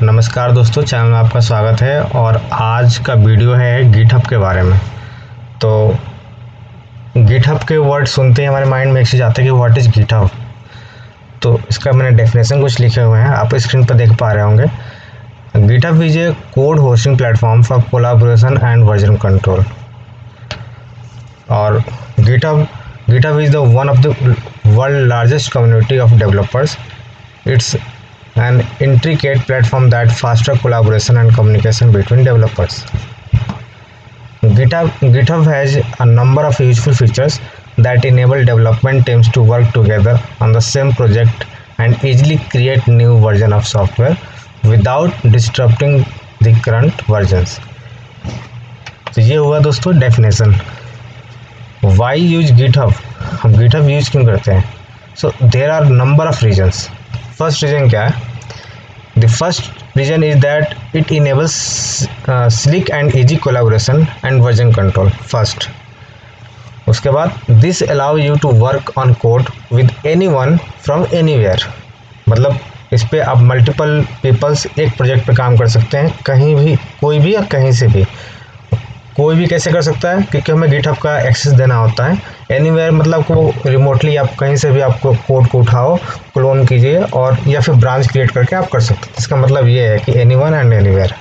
नमस्कार दोस्तों, चैनल में आपका स्वागत है। और आज का वीडियो है गिटहब के बारे में। तो गिटहब के वर्ड सुनते ही हमारे माइंड में एक चीज़ आता है कि व्हाट इज़ गिटहब। तो इसका मैंने डेफिनेशन कुछ लिखे हुए हैं, आप स्क्रीन पर देख पा रहे होंगे। GitHub is a code hosting platform for collaboration and version control. और GitHub is the one of the world largest community of developers. It's an intricate platform that fosters collaboration and communication between developers. GitHub has a number of useful features that enable development teams to work together on the same project and easily create new version of software without disrupting the current versions. तो ये हुआ दोस्तों definition. Why use GitHub? हम GitHub use क्यों करते हैं? So there are number of reasons. First reason क्या है? The first reason is that it enables slick and easy collaboration and version control first. उसके बाद this allow you to work on code with anyone from anywhere. मतलब इस पर आप multiple peoples एक project पे काम कर सकते हैं, कहीं भी, कोई भी या कहीं से भी। कोई भी कैसे कर सकता है? क्योंकि हमें गिटहब का एक्सेस देना होता है। एनीवेयर मतलब को रिमोटली आप कहीं से भी आपको कोड को उठाओ, क्लोन कीजिए और या फिर ब्रांच क्रिएट करके आप कर सकते हैं। इसका मतलब ये है कि anyone and anywhere.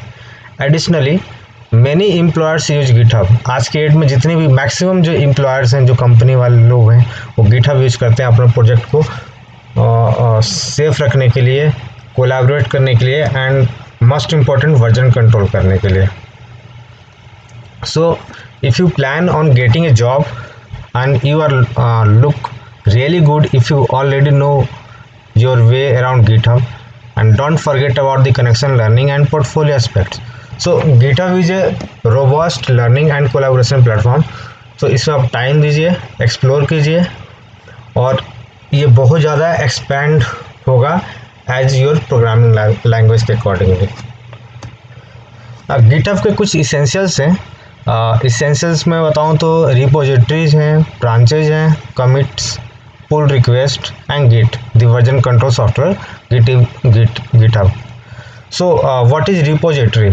Additionally many employers use GitHub. आज के डेट में जितने भी मैक्सिमम जो एम्प्लॉयर्स हैं, जो कंपनी वाले लोग हैं, वो गिटहब यूज करते हैं अपने प्रोजेक्ट को सेफ रखने के लिए, कोलैबोरेट करने के लिए and most important version control करने के लिए। So if you plan on getting a job and you are look really good if you already know your way around GitHub, and don't forget about the connection learning and portfolio aspects. So GitHub is a robust learning and collaboration platform. So इसमें आप time दीजिए, explore कीजिए और ये बहुत ज़्यादा expand होगा as your programming language के अकॉर्डिंगली। GitHub के कुछ इसेंशियल्स हैं। इसेंशियल्स में बताऊं तो रिपोजिटरीज हैं, ब्रांचेज हैं, commits, pull request and git the version control software GitHub. So what is repository?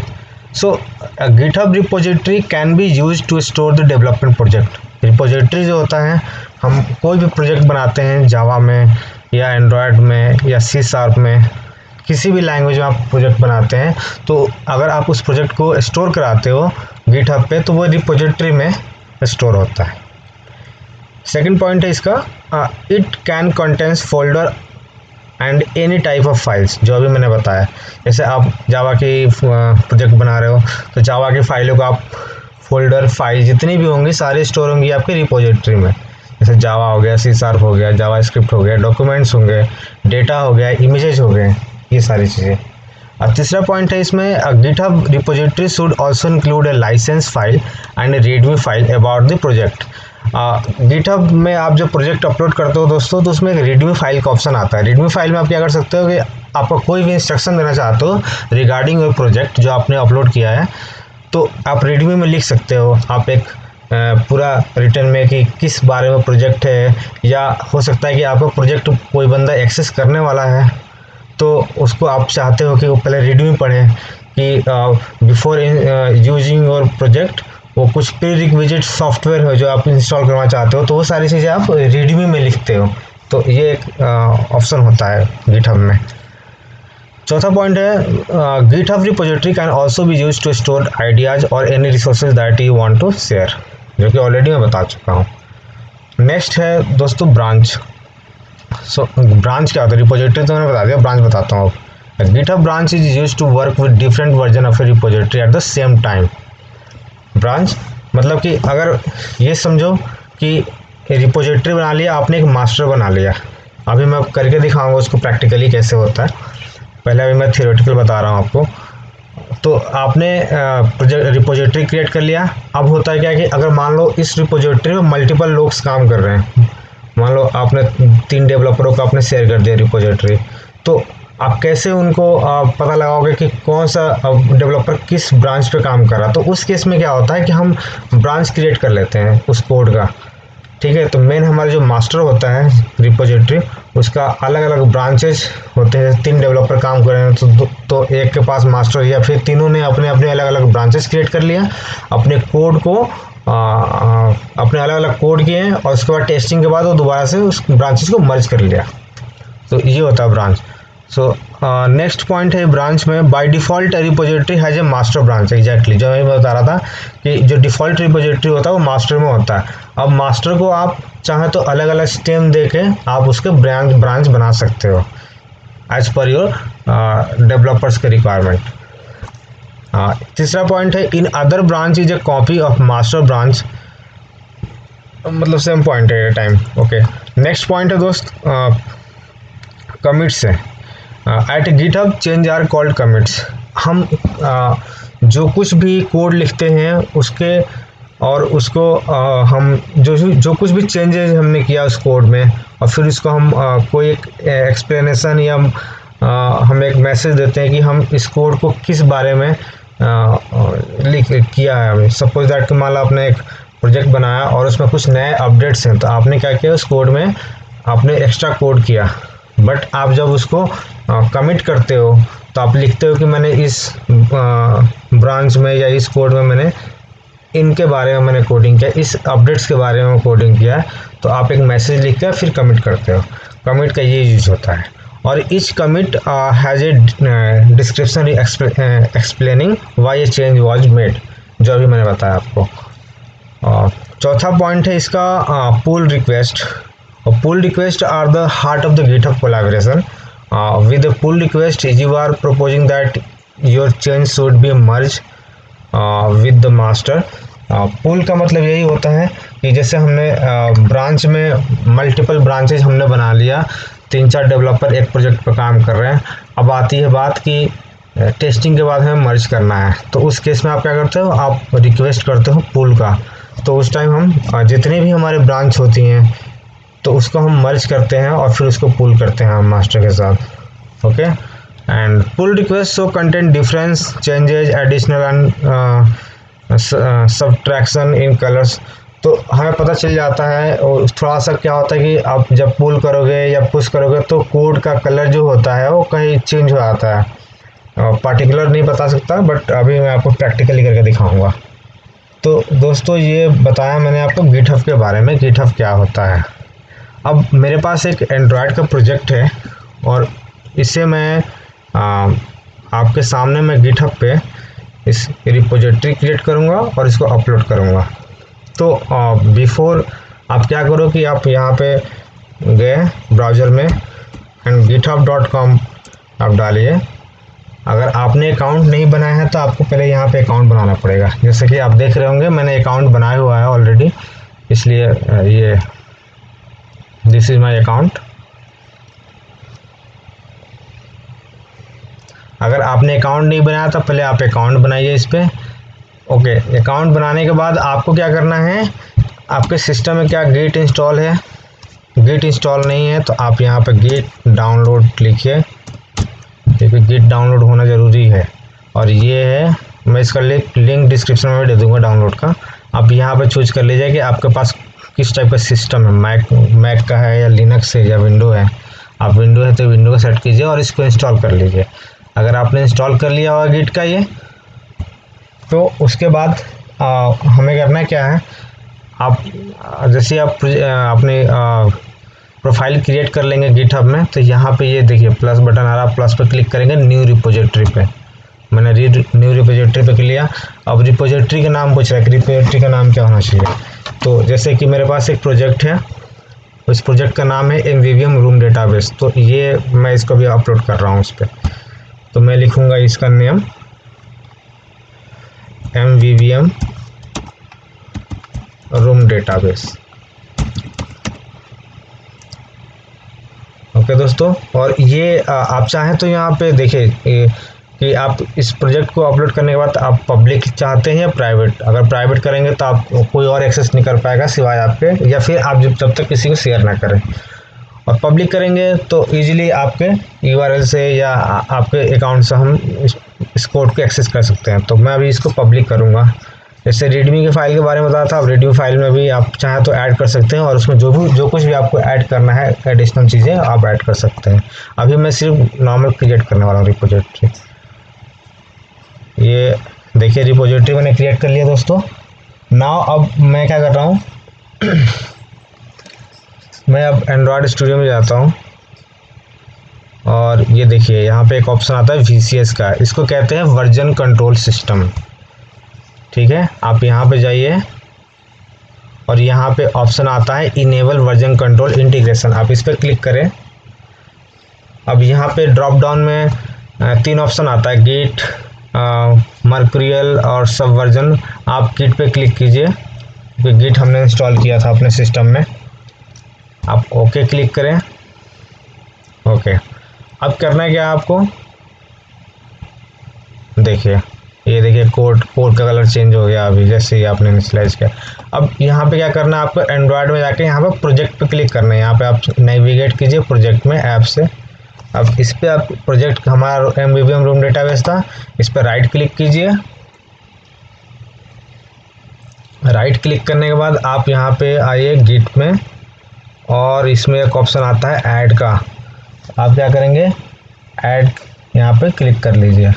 So GitHub repository can be use to store the development project. Repository जो होता है, हम कोई भी प्रोजेक्ट बनाते हैं जावा में या एंड्रॉयड में या C# में, किसी भी लैंग्वेज में आप प्रोजेक्ट बनाते हैं, तो अगर आप उस प्रोजेक्ट को स्टोर कराते हो गिटहब पे तो वो रिपोजिटरी में स्टोर होता है। सेकंड पॉइंट है इसका, it can contains folder and any type of files, जो अभी मैंने बताया। जैसे आप जावा की प्रोजेक्ट बना रहे हो तो जावा की फाइलों को आप फोल्डर फाइल जितनी भी होंगी सारी स्टोर होंगी आपके रिपोजिटरी में। जैसे जावा हो गया, C# हो गया, जावा स्क्रिप्ट हो गया, डॉक्यूमेंट्स होंगे, डेटा हो गया, इमेजेस हो गए, ये सारी चीज़ें। और तीसरा पॉइंट है इसमें, GitHub repository should also include a license file and a readme file about the project. GitHub में आप जब प्रोजेक्ट अपलोड करते हो दोस्तों, तो उसमें एक रीडमी फाइल का ऑप्शन आता है। रीडमी फाइल में आप क्या कर सकते हो कि आपको कोई भी इंस्ट्रक्शन देना चाहते हो रिगार्डिंग योर प्रोजेक्ट जो आपने अपलोड किया है, तो आप रीडमी में लिख सकते हो। आप एक पूरा रिटर्न में कि किस बारे में प्रोजेक्ट है, या हो सकता है कि आपका प्रोजेक्ट कोई बंदा एक्सेस करने वाला है तो उसको आप चाहते हो कि वो पहले रीडमी पढ़ें कि बिफोर यूजिंग योर प्रोजेक्ट वो कुछ प्री रिक्विजिट सॉफ्टवेयर हो जो आप इंस्टॉल करना चाहते हो, तो वो सारी चीज़ें आप रीडमी में लिखते हो। तो ये एक ऑप्शन होता है गिटहब में। चौथा पॉइंट है, GitHub repository can also be use to store ideas और any resources that you want to share, जो कि ऑलरेडी मैं बता चुका हूँ। नेक्स्ट है दोस्तों ब्रांच। ब्रांच क्या होता है? रिपोजिटरी तो मैंने बता दिया, ब्रांच बताता हूँ अब। GitHub branch is use to work with different version of a repository at the same time. Branch मतलब कि अगर ये समझो कि रिपोजिटरी बना लिया आपने, एक मास्टर बना लिया। अभी मैं करके दिखाऊंगा उसको प्रैक्टिकली कैसे होता है, पहले अभी मैं थियोरेटिकल बता रहा हूँ आपको। तो आपने प्रोजेक्ट रिपोजिटरी क्रिएट कर लिया। अब होता है क्या कि अगर मान लो इस रिपोजिटरी में मल्टीपल लोग काम कर रहे हैं, मान लो आपने 3 डेवलपरों को आपने शेयर कर दिया रिपोजिटरी, तो आप कैसे उनको पता लगाओगे कि कौन सा डेवलपर किस ब्रांच पे काम कर रहा है? तो उस केस में क्या होता है कि हम ब्रांच क्रिएट कर लेते हैं उस कोड का। ठीक है, तो मेन हमारा जो मास्टर होता है रिपोजिटरी, उसका अलग अलग ब्रांचेज होते हैं। 3 डेवलपर काम कर रहे हैं तो एक के पास मास्टर या फिर तीनों ने अपने अपने अलग अलग ब्रांचेस क्रिएट कर लिया, अपने कोड को अपने अलग अलग कोड किए हैं और उसके बाद टेस्टिंग के बाद वो दोबारा से उस ब्रांचेस को मर्ज कर लिया। तो ये होता है ब्रांच। सो नेक्स्ट पॉइंट है ब्रांच में, by default repository has a master branch. Exactly जो मैं बता रहा था कि जो डिफ़ॉल्ट रिपोजिटरी होता है वो मास्टर में होता है। अब मास्टर को आप चाहे तो अलग अलग स्टेम दे के आप उसके ब्रांच बना सकते हो एज पर योर डेवलपर्स के रिक्वायरमेंट। तीसरा पॉइंट है, in other branch is a copy of master branch, मतलब सेम पॉइंट है टाइम। ओके, नेक्स्ट पॉइंट है दोस्त कमिट्स है। At GitHub change are called commits. हम जो कुछ भी कोड लिखते हैं उसके और उसको हम जो कुछ भी चेंजेस हमने किया उस कोड में और फिर उसको हम कोई एक एक्सप्लेनेशन या हम एक मैसेज देते हैं कि हम इस कोड को किस बारे में लिख किया है। हमें सपोज दैट कि मान लो आपने एक प्रोजेक्ट बनाया और उसमें कुछ नए अपडेट्स हैं, तो आपने क्या किया, उस कोड में आपने एक्स्ट्रा कोड किया। बट आप जब उसको कमिट करते हो तो आप लिखते हो कि मैंने इस ब्रांच में या इस कोड में मैंने इनके बारे में मैंने कोडिंग किया, इस अपडेट्स के बारे में कोडिंग किया, तो आप एक मैसेज लिख कर फिर कमिट करते हो। कमिट का ये यूज होता है। और each commit has a description explaining why a change was made, जो अभी मैंने बताया आपको। चौथा पॉइंट है इसका pull request. Pull request are the heart of the GitHub collaboration. With a pull request you are proposing that your change should be merged with the master। पुल का मतलब यही होता है कि जैसे हमने ब्रांच में मल्टीपल ब्रांचेज हमने बना लिया, 3-4 डेवलपर एक प्रोजेक्ट पर काम कर रहे हैं। अब आती है बात कि टेस्टिंग के बाद हमें मर्ज करना है, तो उस केस में आप क्या करते हो, आप रिक्वेस्ट करते हो पुल का। तो उस टाइम हम जितनी भी हमारे ब्रांच होती हैं तो उसको हम मर्ज करते हैं और फिर उसको पुल करते हैं हम मास्टर के साथ। Okay, and pull request so content difference changes additional and subtraction in colours. तो हमें पता चल जाता है। और थोड़ा सा क्या होता है कि आप जब पुल करोगे या पुश करोगे तो कोड का कलर जो होता है वो कहीं चेंज हो जाता है। पार्टिकुलर नहीं बता सकता, बट अभी मैं आपको प्रैक्टिकली करके दिखाऊंगा। तो दोस्तों ये बताया मैंने आपको गिटहब के बारे में, गिटहब क्या होता है। अब मेरे पास एक एंड्रॉयड का प्रोजेक्ट है और इसे मैं आपके सामने मैं गिटहब पे इस रिपोजिटरी क्रिएट करूँगा और इसको अपलोड करूँगा। तो बिफोर आप क्या करो कि आप यहाँ पे गए ब्राउज़र में एंड github.com आप डालिए। अगर आपने अकाउंट नहीं बनाया है तो आपको पहले यहाँ पे अकाउंट बनाना पड़ेगा। जैसे कि आप देख रहे होंगे मैंने अकाउंट बनाया हुआ है ऑलरेडी, इसलिए ये दिस इज़ माई अकाउंट। अगर आपने अकाउंट नहीं बनाया तो पहले आप अकाउंट बनाइए इस पर। ओके, अकाउंट बनाने के बाद आपको क्या करना है, आपके सिस्टम में क्या गिट इंस्टॉल है, गिट इंस्टॉल नहीं है तो आप यहाँ पे गिट डाउनलोड लिखिए, क्योंकि गिट डाउनलोड होना ज़रूरी है। और ये है, मैं इसका लिंक डिस्क्रिप्शन में दे दूँगा डाउनलोड का। आप यहाँ पे चूज कर लीजिए कि आपके पास किस टाइप का सिस्टम है, मैक का है या लिनक्स है या विंडो है। आप विंडो है तो विंडो को सेट कीजिए और इसको इंस्टॉल कर लीजिए। अगर आपने इंस्टॉल कर लिया होगा गिट का ये, तो उसके बाद हमें करना क्या है, आप जैसे आप अपने प्रोफाइल क्रिएट कर लेंगे गिटहब में, तो यहाँ पे ये देखिए प्लस बटन आ रहा, प्लस पर क्लिक करेंगे, न्यू रिपोजिटरी पे। मैंने न्यू रिपोजिटरी पे कर लिया। अब रिपोजिटरी का नाम पूछ रहा है कि रिपोजिटरी का नाम क्या होना चाहिए। तो जैसे कि मेरे पास एक प्रोजेक्ट है, उस प्रोजेक्ट का नाम है MVVM रूम डेटाबेस। तो ये मैं इसको भी अपलोड कर रहा हूँ उस पर। तो मैं लिखूँगा इसका name MVVM room database. Okay दोस्तों, और ये आप चाहें तो यहाँ पे देखिए कि आप इस प्रोजेक्ट को अपलोड करने के बाद आप पब्लिक चाहते हैं या प्राइवेट। अगर प्राइवेट करेंगे तो आप कोई और एक्सेस नहीं कर पाएगा सिवाय आपके, या फिर आप जब तक किसी को शेयर ना करें। और पब्लिक करेंगे तो इजीली आपके URL से या आपके अकाउंट से हम इस कोड को एक्सेस कर सकते हैं। तो मैं अभी इसको पब्लिक करूँगा, जैसे रीडमी के फाइल के बारे में बताया था, अब रीडमी फाइल में भी आप चाहें तो ऐड कर सकते हैं और उसमें जो कुछ भी आपको ऐड करना है एडिशनल चीज़ें आप ऐड कर सकते हैं। अभी मैं सिर्फ नॉर्मल क्रिएट करने वाला हूँ रिपोजिटरी। ये देखिए रिपोजिटरी मैंने क्रिएट कर लिया दोस्तों। नाउ अब मैं क्या कर रहा हूँ मैं अब एंड्रॉयड स्टूडियो में जाता हूँ और ये देखिए यहाँ पे एक ऑप्शन आता है VCS का, इसको कहते हैं वर्जन कंट्रोल सिस्टम। ठीक है, आप यहाँ पे जाइए और यहाँ पे ऑप्शन आता है इनेबल वर्जन कंट्रोल इंटीग्रेशन, आप इस पर क्लिक करें। अब यहाँ पे ड्रॉप डाउन में 3 ऑप्शन आता है, गिट, मर्क्यूरियल और सब वर्जन। आप गिट पे क्लिक कीजिए क्योंकि गिट हमने इंस्टॉल किया था अपने सिस्टम में। आप ओके क्लिक करें। ओके, अब करना है क्या आपको, देखिए ये देखिए कोड का कलर चेंज हो गया अभी जैसे ही आपने इनिशियलाइज किया। अब यहाँ पे क्या करना है आपको, एंड्रॉयड में जाके यहाँ पे प्रोजेक्ट पे क्लिक करना है। यहाँ पे आप नेविगेट कीजिए प्रोजेक्ट में ऐप से। अब इस पर आप प्रोजेक्ट हमारा MVVM रूम डेटाबेस था, इस पर राइट क्लिक कीजिए। राइट क्लिक करने के बाद आप यहाँ पे आइए गिट में और इसमें एक ऑप्शन आता है ऐड का। आप क्या करेंगे, ऐड यहाँ पे क्लिक कर लीजिए।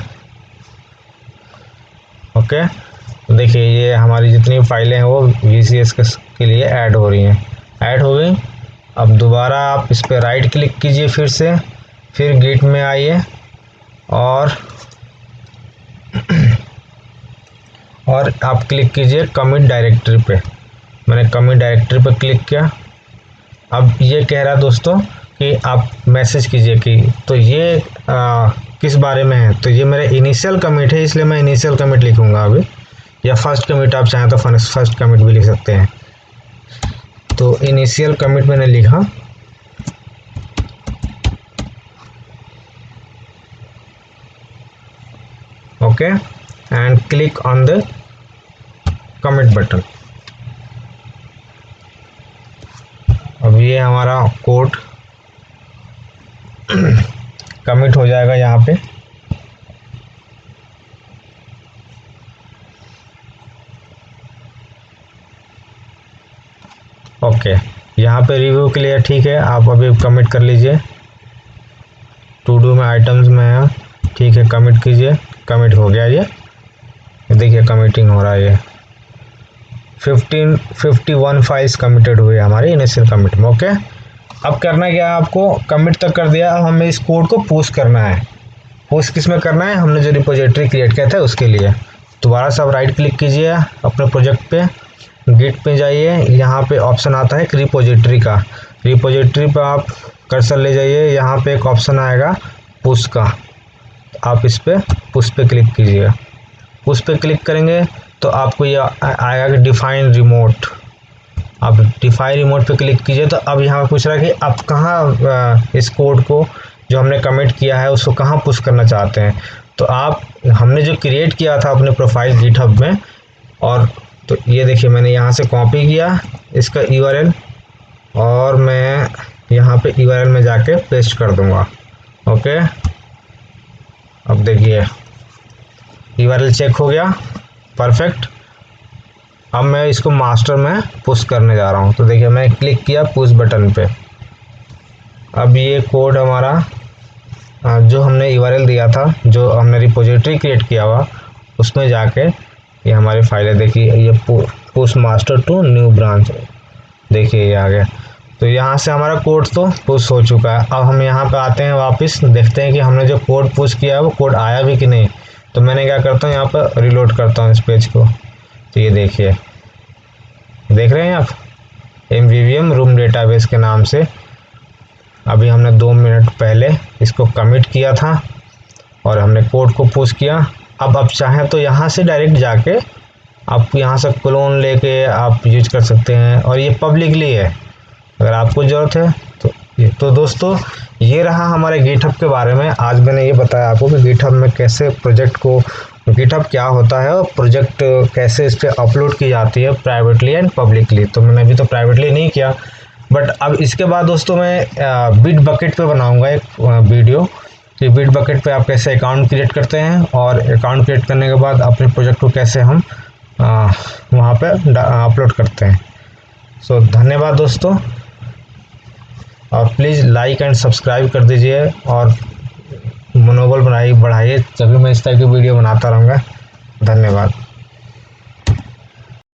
ओके, तो देखिए ये हमारी जितनी फाइलें हैं वो VCS के लिए ऐड हो रही हैं, ऐड हो गई। अब दोबारा आप इस पर राइट क्लिक कीजिए फिर से, फिर गिट में आइए और आप क्लिक कीजिए कमिट डायरेक्टरी पे। मैंने कमिट डायरेक्टरी पे क्लिक किया। अब ये कह रहा है दोस्तों कि आप मैसेज कीजिए कि तो ये किस बारे में है, तो ये मेरा इनिशियल कमिट है इसलिए मैं इनिशियल कमिट लिखूंगा अभी, या फर्स्ट कमिट आप चाहें तो फर्स्ट कमिट भी लिख सकते हैं। तो इनिशियल कमिट मैंने लिखा। Okay, and click on the commit button. अब ये हमारा कोड कमिट हो जाएगा यहाँ पे। ओके, यहाँ पे रिव्यू के लिए ठीक है, आप अभी कमिट कर लीजिए। टू डू में आइटम्स में है, ठीक है, कमिट कीजिए। कमिट हो गया ये देखिए कमिटिंग हो रहा है। ये 51 फाइल्स कमिटेड हुए हमारे इनिशियल कमिट में। ओके, अब करना क्या है आपको, कमिट तक कर दिया, अब हमें इस कोड को पुश करना है। पुश किस में करना है, हमने जो रिपोजिटरी क्रिएट किया था उसके लिए। दोबारा से आप राइट क्लिक कीजिए अपने प्रोजेक्ट पे, गिट पे जाइए, यहाँ पे ऑप्शन आता है रिपोजिटरी का। रिपोजिटरी पे आप कर्सर ले जाइए, यहाँ पे एक ऑप्शन आएगा पुश का, आप इस पे पुश पे क्लिक कीजिए। पुश पे क्लिक करेंगे तो आपको ये आएगा कि डिफाइन रिमोट। आप डिफाइन रिमोट पे क्लिक कीजिए। तो अब यहाँ पूछ रहा है कि आप कहाँ इस कोड को जो हमने कमिट किया है उसको कहाँ पुश करना चाहते हैं। तो आप हमने जो क्रिएट किया था अपने प्रोफाइल गिटहब में, और तो ये देखिए मैंने यहाँ से कॉपी किया इसका URL और मैं यहाँ पे URL में जाके पेस्ट कर दूँगा। ओके, अब देखिए URL चेक हो गया, परफेक्ट। अब मैं इसको मास्टर में पुश करने जा रहा हूँ। तो देखिए मैं क्लिक किया पुश बटन पे। अब ये कोड हमारा जो हमने URL दिया था, जो हमने रिपोजिटरी क्रिएट किया हुआ, उसमें जाके ये हमारी फाइलें देखिए, ये push master to new branch, देखिए ये आ गया। तो यहाँ से हमारा कोड तो पुश हो चुका है। अब हम यहाँ पे आते हैं वापस, देखते हैं कि हमने जो कोड पुश किया है वो कोड आया भी कि नहीं। तो मैंने क्या करता हूँ, यहाँ पर रिलोड करता हूँ इस पेज को। तो ये देखिए, देख रहे हैं आप, MVVM रूम डेटाबेस के नाम से अभी हमने 2 मिनट पहले इसको कमिट किया था और हमने कोड को पुश किया। अब चाहें तो यहाँ से डायरेक्ट जाके आप यहाँ से क्लोन लेके आप यूज कर सकते हैं, और ये पब्लिकली है अगर आपको ज़रूरत है तो दोस्तों ये रहा हमारे गिटहब के बारे में। आज मैंने ये बताया आपको कि गिटहब में कैसे प्रोजेक्ट को, गिटहब क्या होता है और प्रोजेक्ट कैसे इस पर अपलोड की जाती है प्राइवेटली एंड पब्लिकली। तो मैंने अभी तो प्राइवेटली नहीं किया, बट अब इसके बाद दोस्तों मैं बिटबकेट पे बनाऊंगा एक वीडियो कि बिटबकेट पे आप कैसे अकाउंट क्रिएट करते हैं और अकाउंट क्रिएट करने के बाद अपने प्रोजेक्ट को कैसे हम वहाँ पे अपलोड करते हैं। सो धन्यवाद दोस्तों, और प्लीज़ लाइक एंड सब्सक्राइब कर दीजिए और मनोबल बढ़ाइए, तभी मैं इस तरह की वीडियो बनाता रहूँगा। धन्यवाद।